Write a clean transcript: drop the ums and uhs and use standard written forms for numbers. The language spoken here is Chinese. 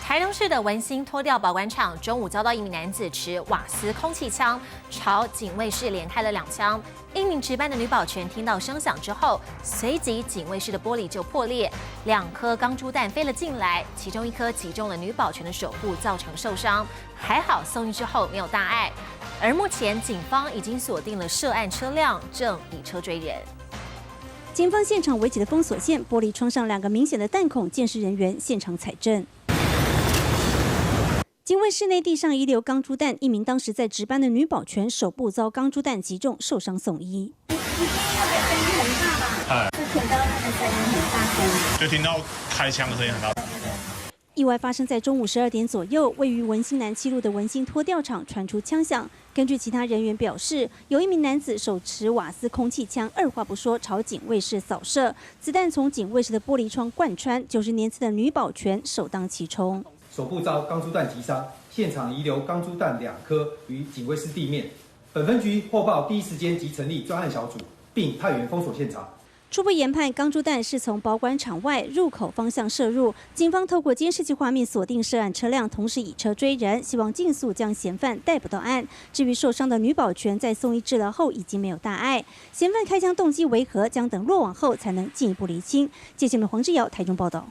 台中市的文心脱掉保管厂中午遭到一名男子持瓦斯空气枪朝警卫室连开了2枪。一名值班的女保全听到声响之后，随即警卫室的玻璃就破裂，2颗钢珠弹飞了进来，其中1颗击中了女保全的手部，造成受伤。还好送医之后没有大碍。而目前警方已经锁定了涉案车辆，正以车追人。警方现场围起了封锁线，玻璃窗上2个明显的弹孔，鉴识人员现场采证。警卫室内地上遗留钢珠弹，一名当时在值班的女保全手部遭钢珠弹击中，受伤送医。你听那个声音很大吧？就听到那个声音很大声，就听到开枪的声音很大。意外发生在中午12点左右，位于文心南7路的文心脱吊厂传出枪响。根据其他人员表示，有一名男子手持瓦斯空气枪，二话不说朝警卫室扫射，子弹从警卫室的玻璃窗贯穿，90年次的女保全首当其冲。手部遭钢珠弹击伤，现场遗留钢珠弹2颗于警卫室地面。本分局获报第一时间即成立专案小组，并派员封锁现场。初步研判，钢珠弹是从保管场外入口方向射入。警方透过监视器画面锁定涉案车辆，同时以车追人，希望尽速将嫌犯逮捕到案。至于受伤的女保全，在送医治疗后已经没有大碍。嫌犯开枪动机为何，将等落网后才能进一步厘清。记者黄志尧台中报道。